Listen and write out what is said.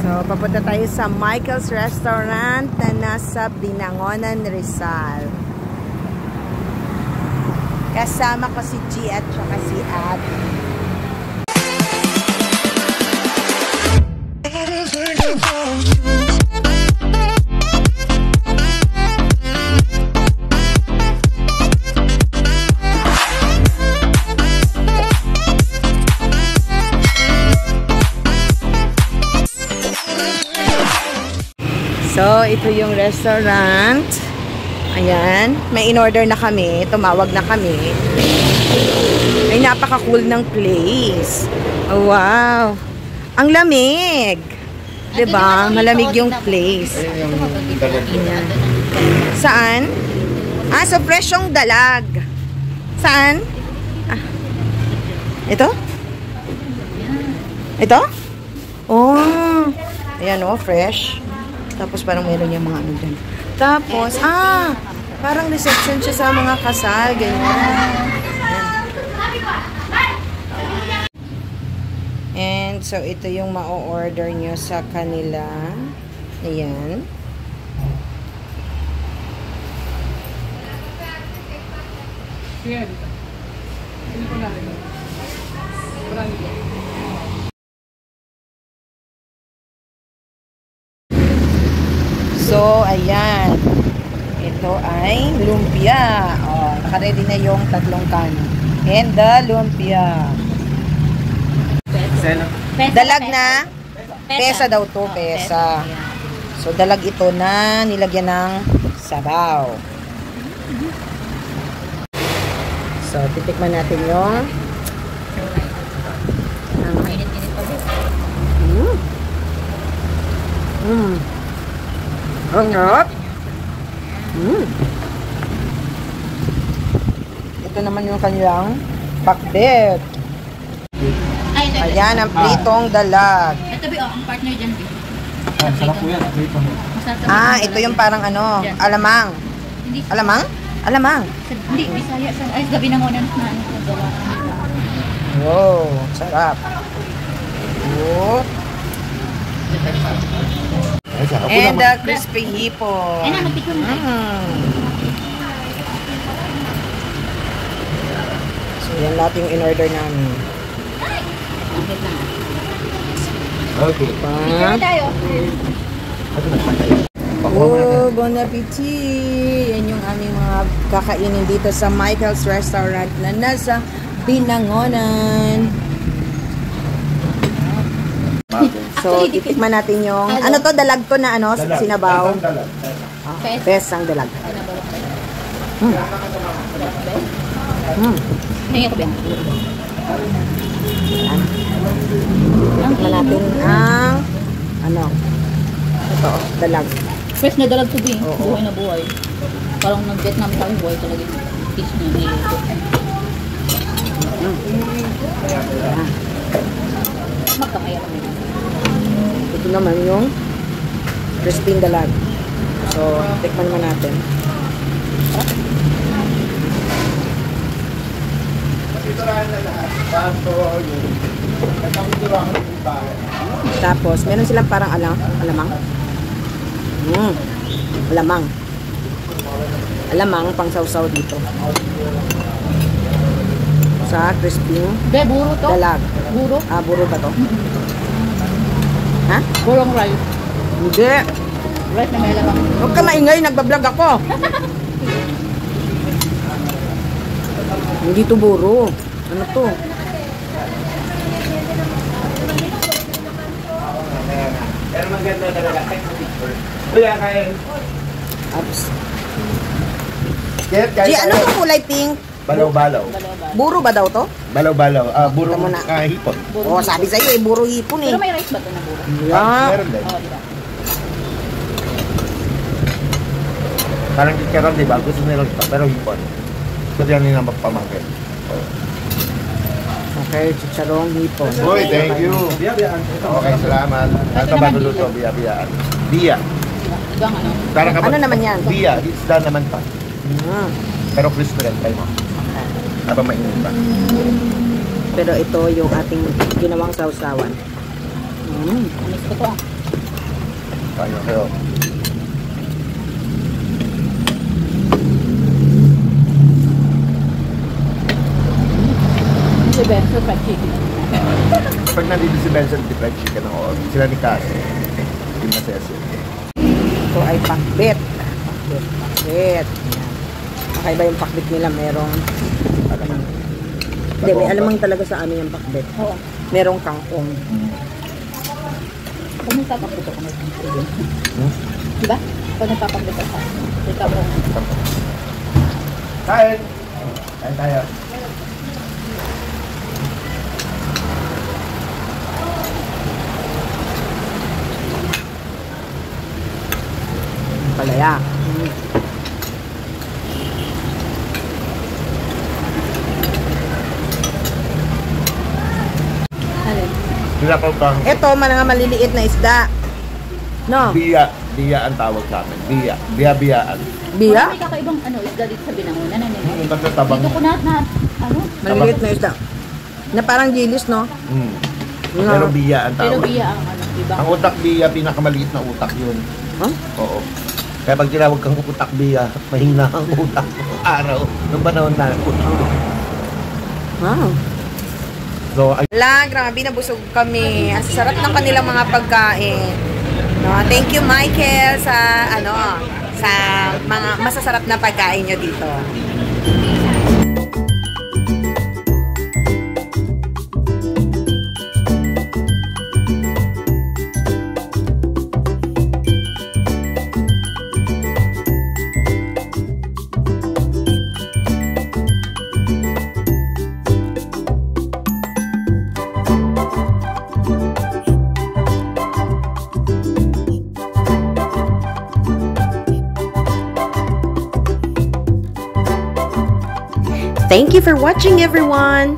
So, papunta tayo sa Michael's Restaurant na nasa Binangonan, Rizal. Kasama ko si G at saka si Abby. So, ito yung restaurant. Ayan. May in-order na kami. Tumawag na kami. Ay, napaka-cool ng place. Oh, wow. Ang lamig. Diba? Malamig yung place. Ayan. Saan? Ah, so fresh yung dalag. Saan? Ah. Ito? Ito? Oh. Ayan, oh, fresh. Tapos parang meron yung mga ano dyan. Tapos, parang reception siya sa mga kasal. Ganyan. And so, ito yung ma-order nyo sa kanila. Ayan. So, ayan. Ito ay lumpia. Oh, naka-ready na yung tatlong kanin. And the lumpia. Dalag na? Pesa daw to, pesa. So, dalag ito na nilagyan ng sabaw. So, titikman natin yung ang sarap. Ito naman yung kanilang pakbet. Ayan ang pritong dalag. Ito ang partner dyan. Sarap po yan. Ito yung parang ano, alamang. Alamang? Alamang. Hindi, Bisaya. Ay, gabi na muna na ano ko gawa. Wow, sarap. Oh. And the crispy hipon. Ayan na, magpikon na tayo. So, yan lahat yung in-order namin. Okay. Picture na tayo. Oh, bon appetit! Yan yung aming mga kakainin dito sa Michael's Restaurant na nasa Binangonan. So, titikman natin yung, ano to, dalag to na ano, sinabaw. Best ang dalag. Ngayon ko ba? Titikman natin ang, ano, ito, dalag. Fresh na dalag to be. Buhay na buhay. Parang nag-Vietnam tayo, buhay talaga yung fish na nilito. Magkamaya lang yun. Ito naman yung crispy dalag. So, tikman naman natin. Tapos, meron silang parang alamang. Alamang. Alamang pang sausaw dito. Sa crispy Buro to? dalag. Buro? Buro ba to? Ha? Burong rice. Hindi. Rice na may alamang. Huwag ka maingay, nagbablog ako. Hindi to buro. Ano to? Pero maganda talaga. Kaya kaya. Ups. Ano to kulay pink? Balaw-balaw. Buro ba daw to? Balaw-balaw. Buro Ito muna. hipon. Sabi sa'yo buro hipon eh. Pero may rice ba ito na buro? Meron din. Oo, diba? Parang kikaroon, diba? Gusto nilang ito, pero hipon. Gusto yan nila magpamangkin. Okay, chicharong hipon. Boy, thank you. Okay, salamat. Ito bago luto, biya-biyaan. Biya. Ibang ano? Ano naman yan? Biya, isda naman pa. Pero crispy rin, tayo mo. Habang mainit pa. Pero ito yung ating ginawang sausawan. Anis ko to Kaya kayo. Si Benzo, fried chicken. Pag nandito si Benson, di fried chicken ako. Sila ni Cassie. Hindi masaya sila. Ito ay pakbet. Pakbet. Ayan. Kakaiba yung pakbet nila. Merong... Hindi, may alamang talaga sa amin yung pakbet. Oo. Merong kangkong. Pag nagpapagdito ko may pangkong. Diba? Pag nagpapagdito ka, ikaw mo. Kain! Kain tayo. Palaya. Alin? Sila pa ba? Ito, mga maliliit na isda. No? Biya. Biya ang tawag sa amin. Biya. Biya-biyaan. Biya? May kakaibang isda dito sa Binangonan. Yung tabang. Dito ko na, ano? Maliliit na isda. Na parang gilis, no? Pero biya ang Pero tawag. biya ang ano, diba? Ang utak biya, pinakamaliit na utak yun. Huh? Oo. Kaya pag tinawag kang utak biya, mahina ang utak araw. Noong panahon na utak. Wow. So, ay, La, grabe, nabusog kami. Ang sarap ng kanilang mga pagkain. No, thank you, Michael, sa sa mga masasarap na pagkain nyo dito. Thank you for watching, everyone!